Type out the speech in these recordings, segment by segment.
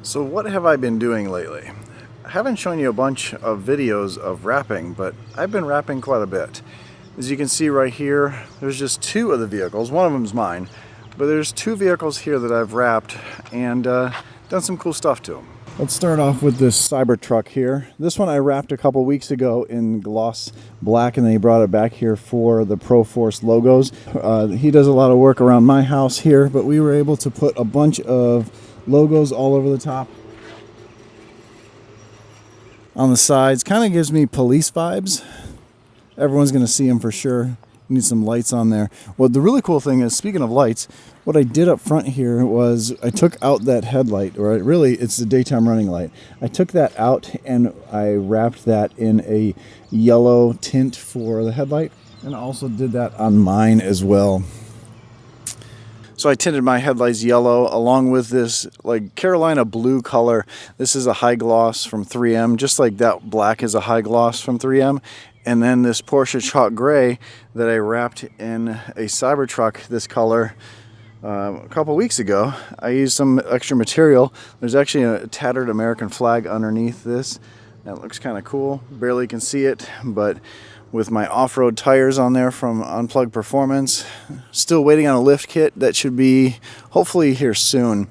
So what have I been doing lately? I haven't shown you a bunch of videos of wrapping, but I've been wrapping quite a bit. As you can see right here, there's just two of the vehicles. One of them is mine, but there's two vehicles here that I've wrapped and done some cool stuff to them. Let's start off with this cybertruck here. This one I wrapped a couple weeks ago in gloss black, and then he brought it back here for the ProForce logos. He does a lot of work around my house here, but we were able to put a bunch of logos all over the top, on the sides. Kind of gives me police vibes. Everyone's going to see them for sure. Need some lights on there. Well, the really cool thing is, speaking of lights, what I did up front here was I took out that headlight, or really it's the daytime running light. I took that out and I wrapped that in a yellow tint for the headlight, and I also did that on mine as well. So I tinted my headlights yellow along with this like Carolina blue color. This is a high gloss from 3M, just like that black is a high gloss from 3M. And then this Porsche chalk gray that I wrapped in a Cybertruck this color a couple weeks ago. I used some extra material. There's actually a tattered American flag underneath this. That looks kind of cool. Barely can see it, but with my off-road tires on there from Unplugged Performance. Still waiting on a lift kit that should be hopefully here soon.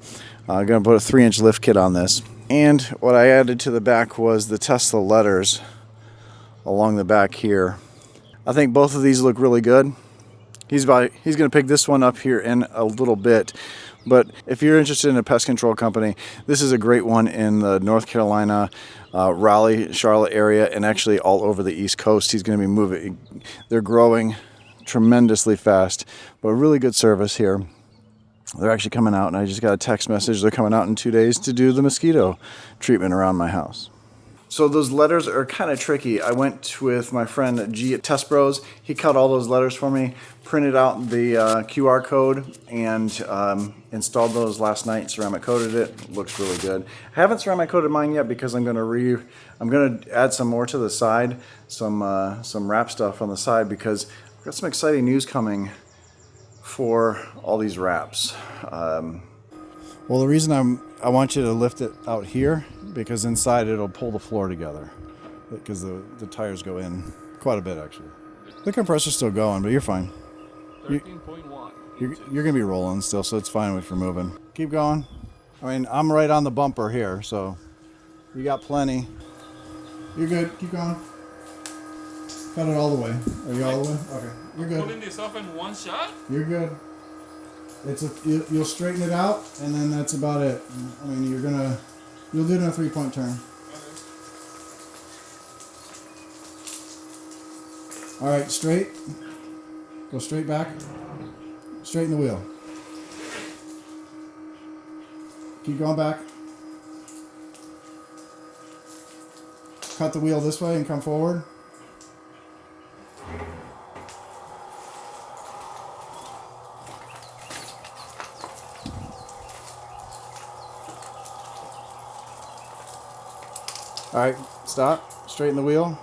I'm going to put a 3-inch lift kit on this. And what I added to the back was the Tesla letters along the back here. I think both of these look really good. He's going to pick this one up here in a little bit. But if you're interested in a pest control company, this is a great one in the North Carolina, Raleigh, Charlotte area, and actually all over the East Coast. He's going to be moving. They're growing tremendously fast, but really good service here. They're actually coming out, and I just got a text message. They're coming out in 2 days to do the mosquito treatment around my house. So those letters are kind of tricky. I went with my friend G at Test Bros. He cut all those letters for me, printed out the QR code, and installed those last night. Ceramic coated it. Looks really good. I haven't ceramic coated mine yet because I'm gonna add some more to the side, some wrap stuff on the side, because I've got some exciting news coming for all these wraps. Well, the reason I want you to lift it out here, because inside it'll pull the floor together, because the tires go in quite a bit actually. The compressor's still going, but you're fine. 13.1. You're going to be rolling still, so it's fine if you're moving. Keep going. I mean, I'm right on the bumper here, so you got plenty. You're good. Keep going. Cut it all the way. Are you all the way? Okay. You're good. Pulling this off in one shot? You're good. You'll straighten it out, and then that's about it. I mean, you'll do it in a 3-point turn. Okay. All right, straight. Go straight back. Straighten the wheel. Keep going back. Cut the wheel this way and come forward. All right, stop. Straighten the wheel.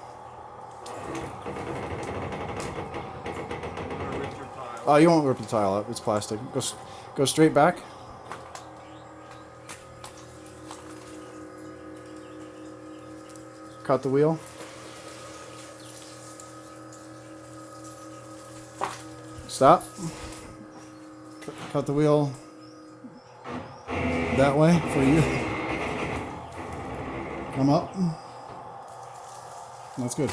Oh, you won't rip the tile up. It's plastic. Go straight back. Cut the wheel. Stop. Cut the wheel that way for you. Come up. That's good.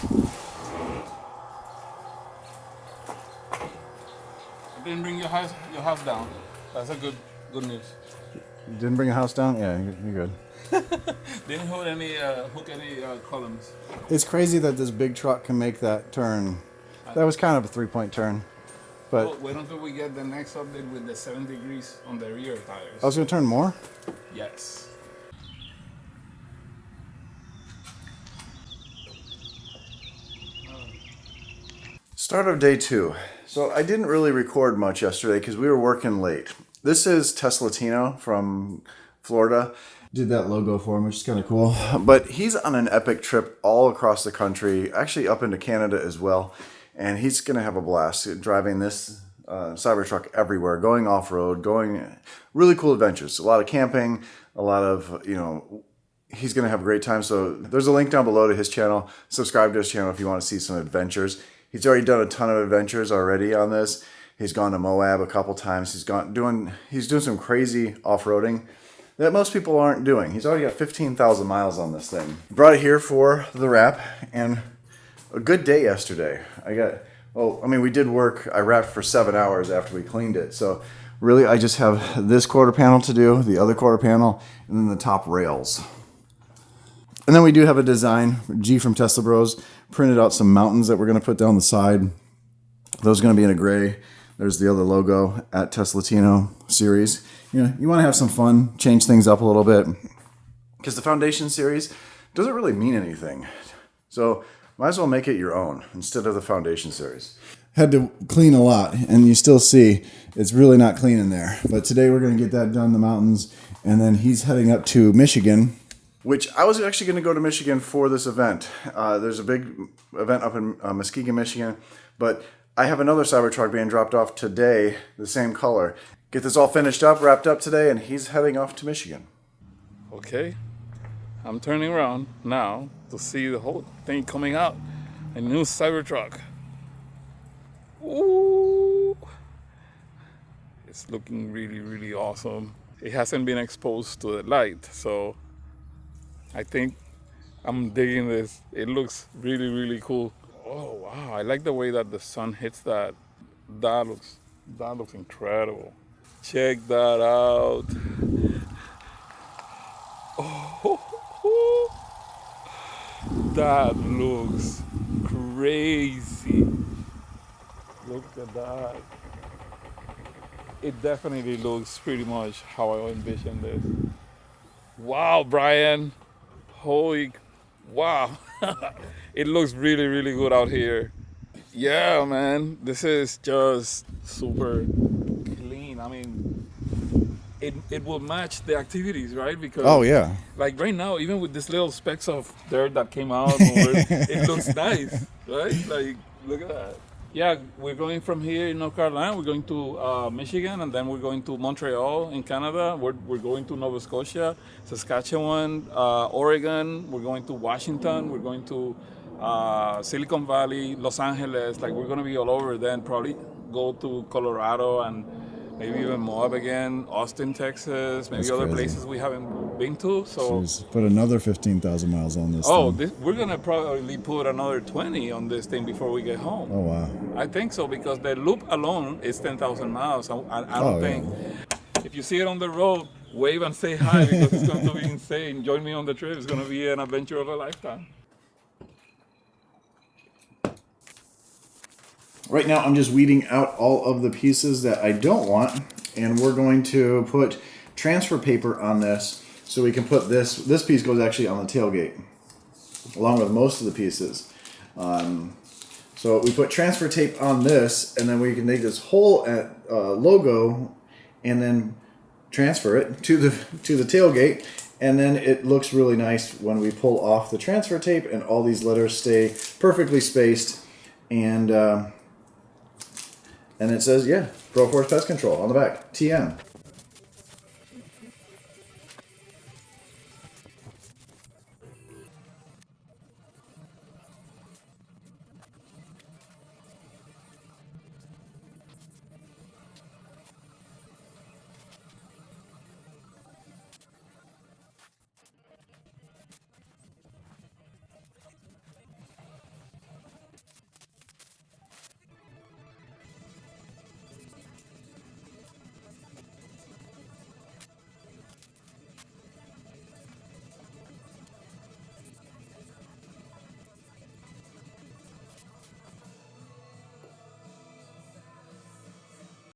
Didn't bring your house down. That's a good news. You didn't bring a house down? Yeah, you're good. Didn't hook any columns. It's crazy that this big truck can make that turn. That was kind of a 3-point turn. But Well, wait until we get the next update with the 7 degrees on the rear tires. I was going to turn more? Yes. Start of day 2. So I didn't really record much yesterday because we were working late. This is Teslatino from Florida. Did that logo for him, which is kind of cool. But he's on an epic trip all across the country, actually up into Canada as well. And he's going to have a blast driving this Cybertruck everywhere, going off-road, going really cool adventures. A lot of camping, a lot of, he's going to have a great time. So there's a link down below to his channel. Subscribe to his channel if you want to see some adventures. He's already done a ton of adventures already on this. He's gone to Moab a couple times. He's doing some crazy off-roading that most people aren't doing. He's already got 15,000 miles on this thing. Brought it here for the wrap, and a good day yesterday. We did work. I wrapped for 7 hours after we cleaned it. So really, I just have this quarter panel to do, the other quarter panel, and then the top rails. And then we do have a design. G from Tesla Bros printed out some mountains that we're going to put down the side. Those are going to be in a gray. There's the other logo at Teslatino series. You want to have some fun, change things up a little bit, because the Foundation series doesn't really mean anything. So might as well make it your own instead of the Foundation series. Had to clean a lot, and you still see it's really not clean in there. But today we're going to get that done in the mountains, and then he's heading up to Michigan, which I was actually going to go to Michigan for this event. There's a big event up in Muskegon, Michigan, but I have another Cybertruck being dropped off today, the same color. Get this all finished up, wrapped up today, and he's heading off to Michigan. Okay, I'm turning around now to see the whole thing coming out. A new Cybertruck. Ooh, it's looking really, really awesome. It hasn't been exposed to the light, so I think I'm digging this. It looks really, really cool. Oh wow, I like the way that the sun hits that. That looks incredible. Check that out. Oh, that looks crazy. Look at that. It definitely looks pretty much how I envisioned this. Wow, Brian. Holy, wow. It looks really, really good out here. Yeah, man, this is just super clean. I mean, it will match the activities, right? Because like right now, even with this little specks of dirt that came out, it looks nice, right? Like, look at that. Yeah, we're going from here in North Carolina. We're going to Michigan, and then we're going to Montreal in Canada. We're going to Nova Scotia, Saskatchewan, Oregon. We're going to Washington. We're going to Silicon Valley, Los Angeles. Like, we're going to be all over. Then probably go to Colorado and maybe even Moab again, Austin, Texas, maybe other places we haven't been to. So jeez, put another 15,000 miles on this thing. We're going to probably put another 20 on this thing before we get home. Oh, wow. I think so, because the loop alone is 10,000 miles. I don't think. If you see it on the road, wave and say hi, because it's going to be insane. Join me on the trip. It's going to be an adventure of a lifetime. Right now, I'm just weeding out all of the pieces that I don't want, and we're going to put transfer paper on this so we can put this. This piece goes actually on the tailgate, along with most of the pieces. So we put transfer tape on this, and then we can make this whole logo, and then transfer it to the tailgate, and then it looks really nice when we pull off the transfer tape, and all these letters stay perfectly spaced, and it says, Pro Force Pest Control on the back, TM.